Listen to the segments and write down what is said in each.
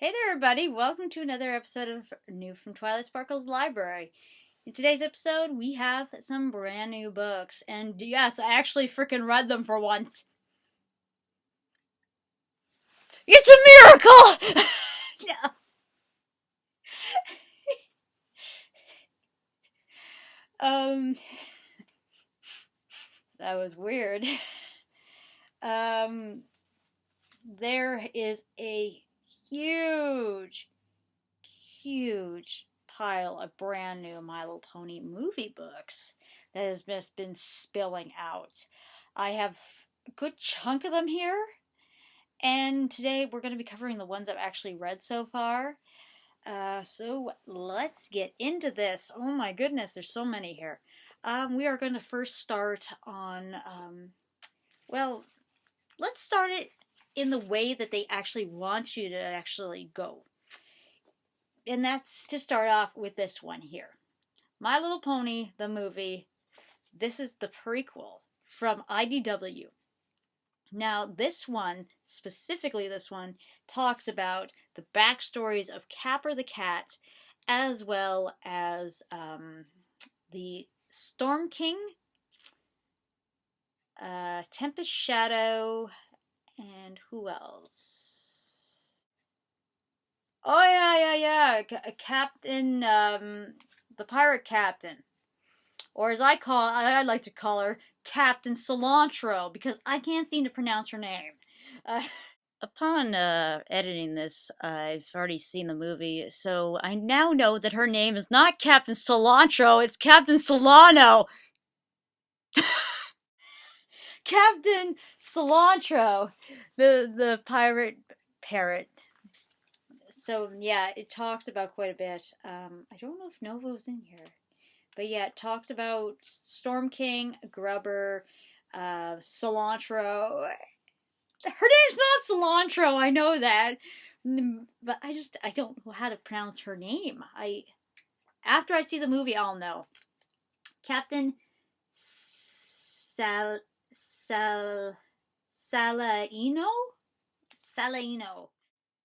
Hey there, everybody! Welcome to another episode of New from Twilight Sparkle's Library. In today's episode, we have some brand new books, and yes, I actually freaking read them for once. It's a miracle! um, that was weird. There is a huge, huge pile of brand new My Little Pony movie books that has just been spilling out. I have a good chunk of them here, and today we're going to be covering the ones I've actually read so far. So let's get into this. Oh my goodness, there's so many here. We are going to first start on, well, let's start it in the way that they actually want you to actually go. And that's to start off with this one here. My Little Pony, the movie. This is the prequel from IDW. Now, this one, specifically this one, talks about the backstories of Capper the cat, as well as the Storm King, Tempest Shadow, and who else? Oh, yeah. Captain, the pirate captain. Or as I like to call her, Captain Cilantro, because I can't seem to pronounce her name. Upon editing this, I've already seen the movie, so I now know that her name is not Captain Cilantro, it's Captain Solano. Captain Cilantro, the pirate parrot. So yeah, it talks about quite a bit. I don't know if Novo's in here. But yeah, it talks about Storm King, Grubber, Cilantro. Her name's not Cilantro, I know that. But I don't know how to pronounce her name. After I see the movie, I'll know. Captain Sal Salaino? Salaino.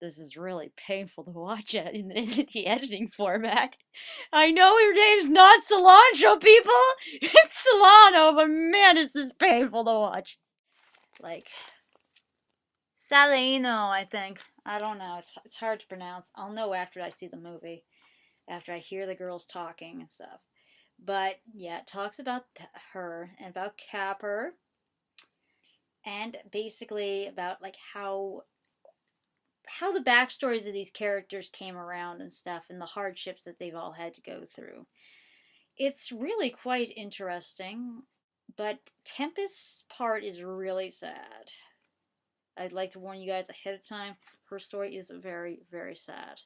This is really painful to watch it in the editing format. I know your name's not Cilantro, people! It's Solano, but man, is this painful to watch. Like, Salino, I think. I don't know. It's hard to pronounce. I'll know after I see the movie, after I hear the girls talking and stuff. But yeah, it talks about her and about Capper, and basically about like how the backstories of these characters came around and stuff, and the hardships that they've all had to go through. It's really quite interesting, but Tempest's part is really sad. I'd like to warn you guys ahead of time. Her story is very, very sad.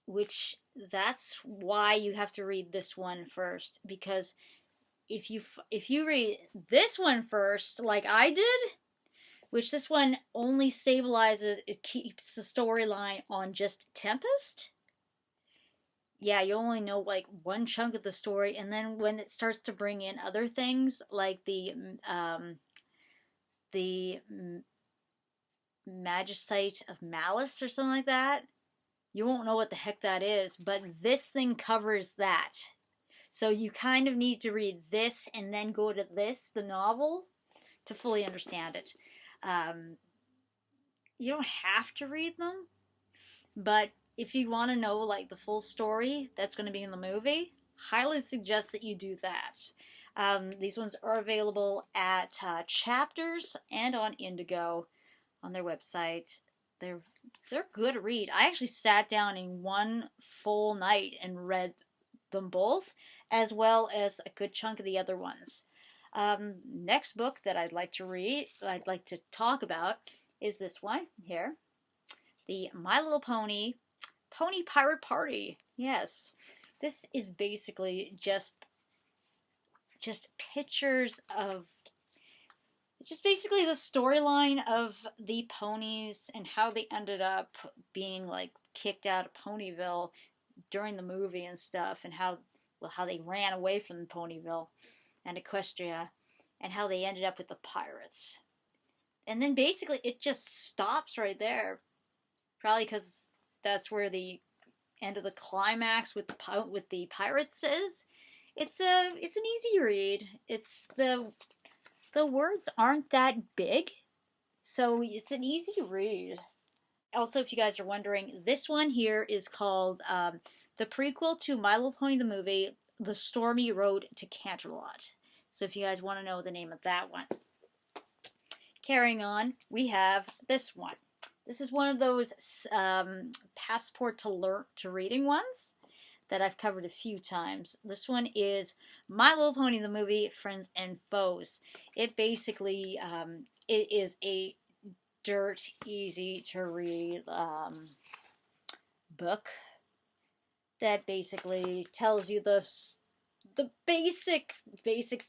Which that's why you have to read this one first, because if you read this one first, like I did, which this one only stabilizes, it keeps the storyline on just Tempest. Yeah, you only know like one chunk of the story, and then when it starts to bring in other things like the Magicite of Malice or something like that, you won't know what the heck that is, but this thing covers that. So you kind of need to read this and then go to this, the novel, to fully understand it. You don't have to read them, but if you want to know like the full story that's going to be in the movie, highly suggest that you do that. These ones are available at Chapters and on Indigo on their website. They're good to read. I actually sat down in one full night and read them both, as well as a good chunk of the other ones. Next book that I'd like to talk about is this one here, the My Little Pony Pony Pirate Party. Yes, this is basically just pictures of just basically the storyline of the ponies and how they ended up being like kicked out of Ponyville during the movie and stuff, and how they ran away from Ponyville and Equestria, and how they ended up with the pirates. And then basically it just stops right there. Probably because that's where the end of the climax with the pirates is. It's an easy read. It's the words aren't that big, so it's an easy read. Also, if you guys are wondering, this one here is called the prequel to My Little Pony the movie, The Stormy Road to Canterlot. So if you guys want to know the name of that one. Carrying on, we have this one. This is one of those passport to reading ones that I've covered a few times. This one is My Little Pony the movie, Friends and Foes. It basically it is a dirt easy to read book that basically tells you the basic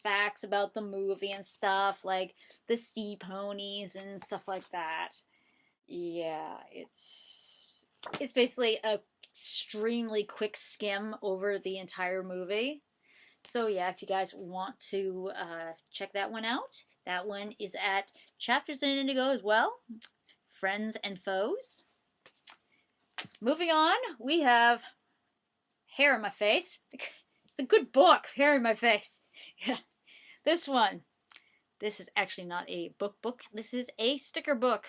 facts about the movie and stuff, like the sea ponies and stuff like that. Yeah, it's basically a extremely quick skim over the entire movie. So yeah, if you guys want to check that one out, that one is at Chapters in Indigo as well. Friends and Foes. Moving on, we have Hair in My Face. It's a good book, Hair in My Face. Yeah, this one. This is actually not a book. This is a sticker book.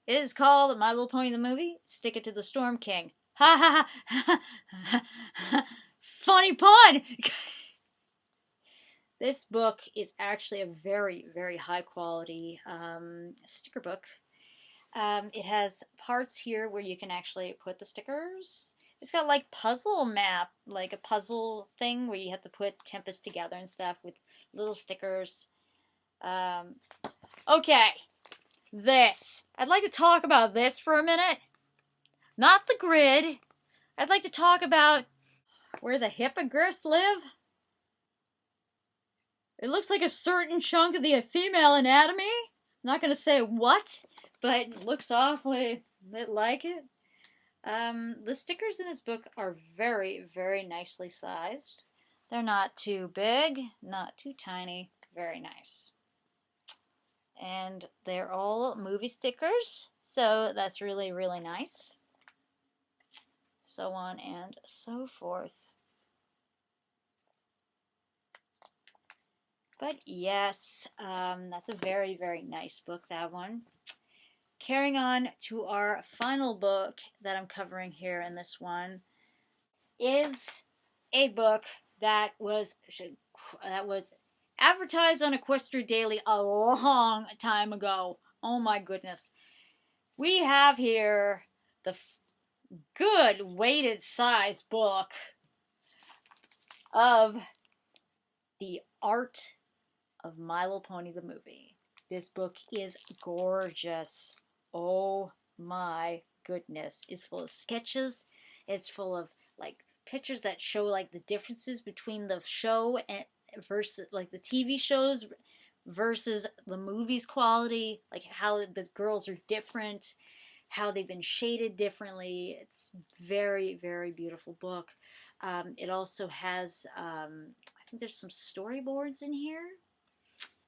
It is called My Little Pony the Movie, Stick It to the Storm King. Ha ha ha! Funny pun! This book is actually a very, very high quality sticker book. It has parts here where you can actually put the stickers. It's got like puzzle map, like a puzzle thing where you have to put Tempest together and stuff with little stickers. Okay, this. I'd like to talk about this for a minute. Not the grid. I'd like to talk about where the hippogriffs live. It looks like a certain chunk of the female anatomy. I'm not going to say what, but it looks awfully bit like it. The stickers in this book are very, very nicely sized. They're not too big, not too tiny. Very nice. And they're all movie stickers, so that's really, really nice. So on and so forth. But yes, that's a very, very nice book, that one. Carrying on to our final book that I'm covering here in this one is a book that was advertised on Equestria Daily a long time ago. Oh my goodness. We have here the good weighted size book of The Art of My Little Pony the Movie. This book is gorgeous. Oh my goodness. It's full of sketches. It's full of like pictures that show like the differences between the show and versus like the TV shows versus the movie's quality, like how the girls are different, how they've been shaded differently. It's very, very beautiful book. It also has, I think there's some storyboards in here,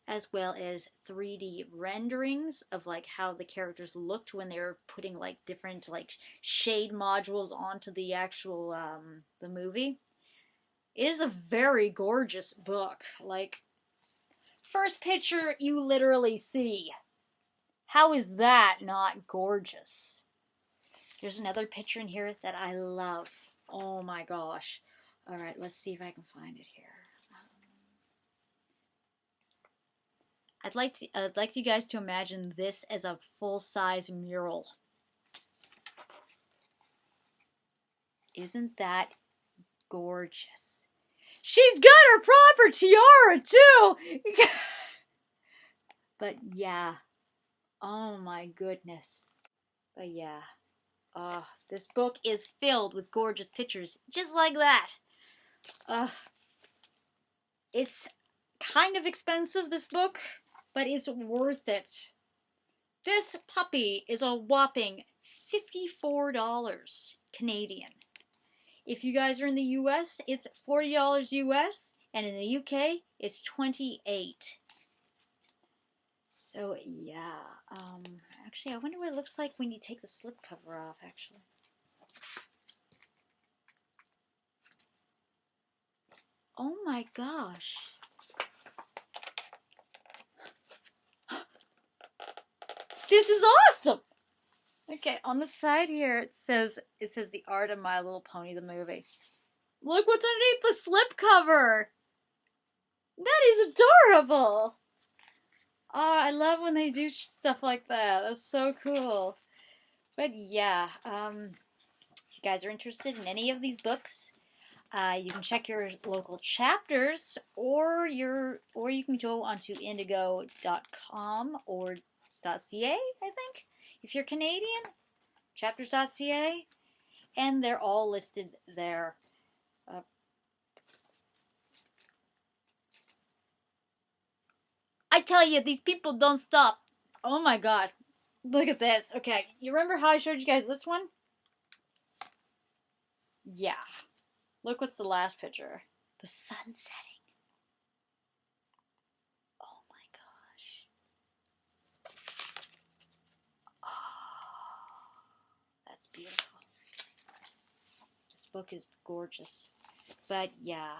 as well as 3D renderings of like how the characters looked when they were putting like different like shade modules onto the actual the movie. It is a very gorgeous book. Like, first picture you literally see. How is that not gorgeous? There's another picture in here that I love. Oh my gosh. All right, let's see if I can find it here. I'd like you guys to imagine this as a full-size mural. Isn't that gorgeous? She's got her proper tiara too. But yeah. Oh my goodness. But yeah. This book is filled with gorgeous pictures just like that. It's kind of expensive, this book, but it's worth it. This puppy is a whopping $54 Canadian. If you guys are in the US, it's $40 US, and in the UK, it's $28. So yeah, actually I wonder what it looks like when you take the slipcover off, actually. Oh my gosh. This is awesome! Okay, on the side here it says The Art of My Little Pony the movie. Look what's underneath the slipcover! That is adorable! Oh, I love when they do stuff like that. That's so cool. But yeah, if you guys are interested in any of these books, you can check your local chapters, or you can go onto indigo.com or .ca, I think, if you're Canadian. Chapters.ca, and they're all listed there. I tell you, these people don't stop. Oh my god. Look at this. Okay, you remember how I showed you guys this one? Yeah. Look what's the last picture. The sun setting. Oh my gosh. Oh, that's beautiful. This book is gorgeous. But yeah,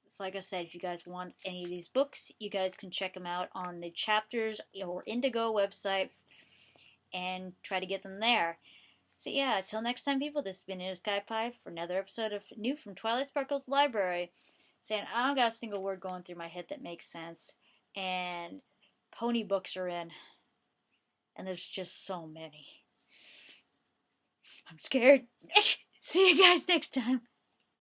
so like I said, if you guys want any of these books, you guys can check them out on the Chapters or Indigo website and try to get them there. So yeah, until next time, people, this has been Inna Sky Pie for another episode of New from Twilight Sparkle's Library. Saying I don't got a single word going through my head that makes sense. And pony books are in. And there's just so many. I'm scared. See you guys next time.